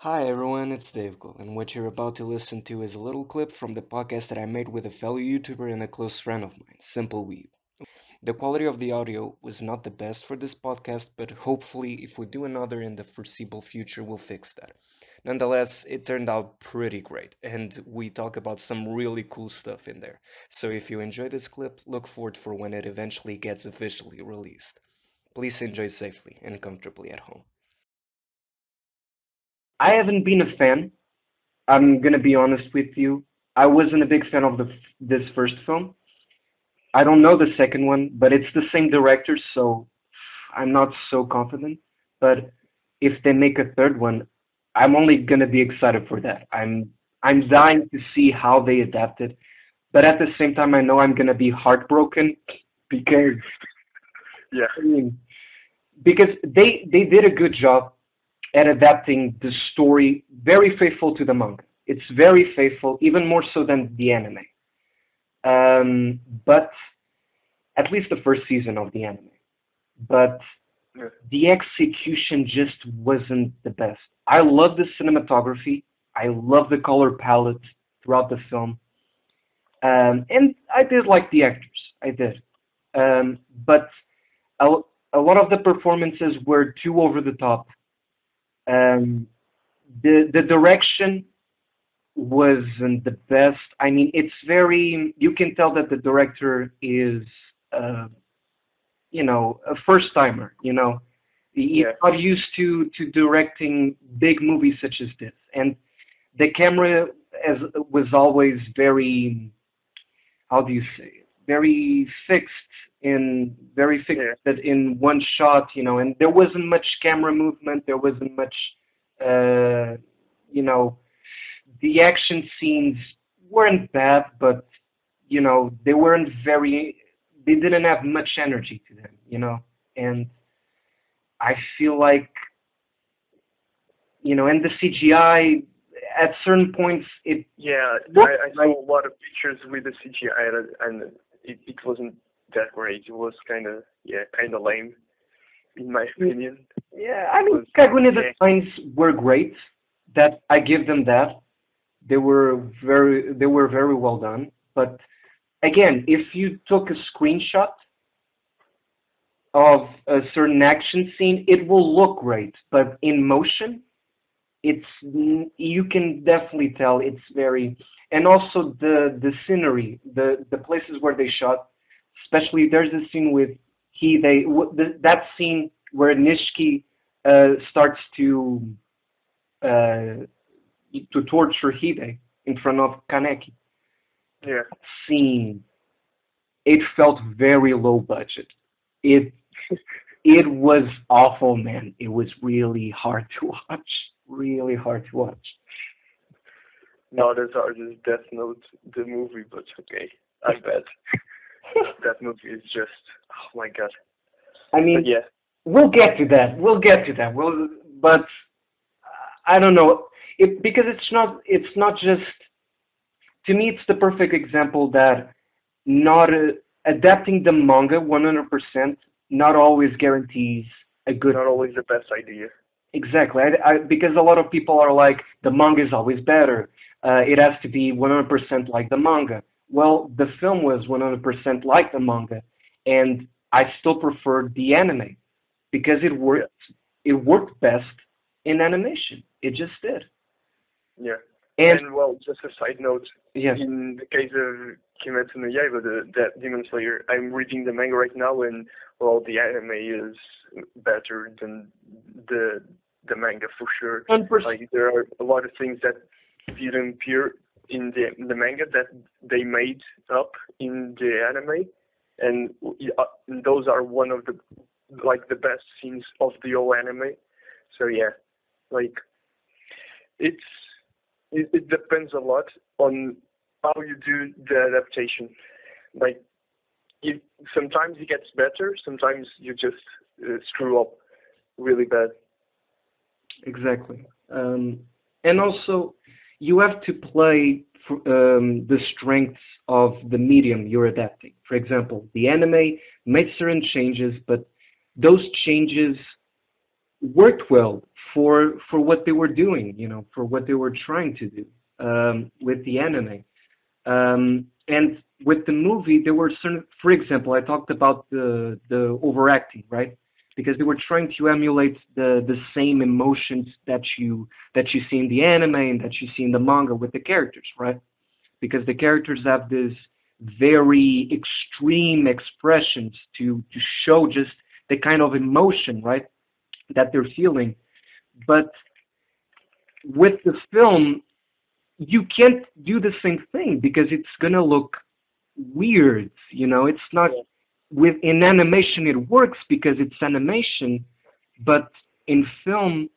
Hi everyone, it's Faithfull, and what you're about to listen to is a little clip from the podcast that I made with a fellow YouTuber and a close friend of mine, Simple Weeb. The quality of the audio was not the best for this podcast, but hopefully, if we do another in the foreseeable future, we'll fix that. Nonetheless, it turned out pretty great, and we talk about some really cool stuff in there. So if you enjoy this clip, look forward for when it eventually gets officially released. Please enjoy safely and comfortably at home. I haven't been a fan. I'm gonna be honest with you. I wasn't a big fan of this first film. I don't know the second one, but it's the same director, so I'm not so confident. But if they make a third one, I'm only gonna be excited for that. I'm dying to see how they adapt it. But at the same time, I know I'm gonna be heartbroken because Yeah, I mean, because they did a good job at adapting the story, very faithful to the manga. It's very faithful, even more so than the anime. But at least the first season of the anime. But yeah, the execution just wasn't the best. I love the cinematography. I love the color palette throughout the film. And I did like the actors. I did. But a, a lot of the performances were too over the top. Um, the direction wasn't the best. I mean, it's very, you can tell that the director is, uh, a first timer, He's yeah, not used to directing big movies such as this. And the camera as was always very, how do you say it? Very fixed yeah, that in one shot, and there wasn't much camera movement, there wasn't much, uh, you know, the action scenes weren't bad, but they weren't very. They didn't have much energy to them, and I feel like and the CGI at certain points it yeah. looked I like saw a lot of pictures with the CGI, and it wasn't that great. It was kind of lame in my opinion. yeah. I It mean, was Kagune yeah, designs were great. That I give them that. They were very well done. But again, if you took a screenshot of a certain action scene, it will look great, but in motion, it's you can definitely tell it's very. And also the scenery, the places where they shot, especially there's a scene with that scene where Nishiki starts uh, to torture Hide in front of Kaneki. yeah. Scene, it felt very low budget. It It was awful, man. It was really hard to watch. Really hard to watch. Not as hard as Death Note, the movie, but okay. I bet that movie is just oh my god. I But mean, yeah, we'll get to that. We'll get to that. But I don't know. Because it's not just to me. It's the perfect example that not adapting the manga 100% not always guarantees a good. not always the best idea. Exactly. Because a lot of people are like, the manga is always better. It has to be 100% like the manga. Well, the film was 100% like the manga, and I still prefer the anime because it Yeah, worked. It worked best in animation. It just did. yeah. And And well, just a side note, yes, in the case of Kimetsu no Yaiba, that Demon Slayer, I'm reading the manga right now, and well, the anime is better than the the manga for sure. 100%. Like there are a lot of things that didn't appear in the manga that they made up in the anime, and those are one of the like the best scenes of the whole anime. So yeah, like it's it depends a lot on how you do the adaptation. Like, it, sometimes it gets better, sometimes you just screw up really bad. Exactly. And also, you have to play the strengths of the medium you're adapting. For example, the anime made certain changes, but those changes worked well for what they were doing, you know, for what they were trying to do with the anime. And with the movie, there were certain, for example, I talked about the overacting, right? Because they were trying to emulate the same emotions that you see in the anime and that you see in the manga with the characters, right? Because the characters have this very extreme expressions to show just the kind of emotion, right, that they're feeling. But with the film, you can't do the same thing because it's gonna look weird. You know, it's not with in animation it works because it's animation, but in film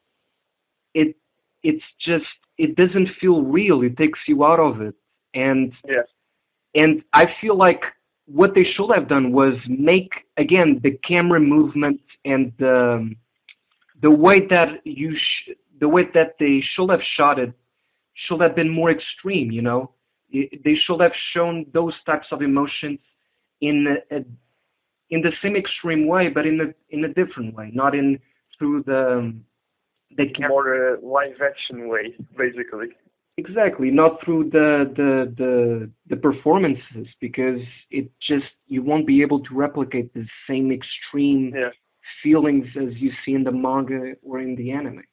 it it's just it doesn't feel real. It takes you out of it, and Yeah. and I feel like what they should have done was make again the camera movement and the way that the way that they should have shot it should have been more extreme. You know, they should have shown those types of emotions in in the same extreme way, but in a different way, not in through the More live action way, basically. exactly, not through the performances, because it just you won't be able to replicate the same extreme Yeah. feelings as you see in the manga or in the anime.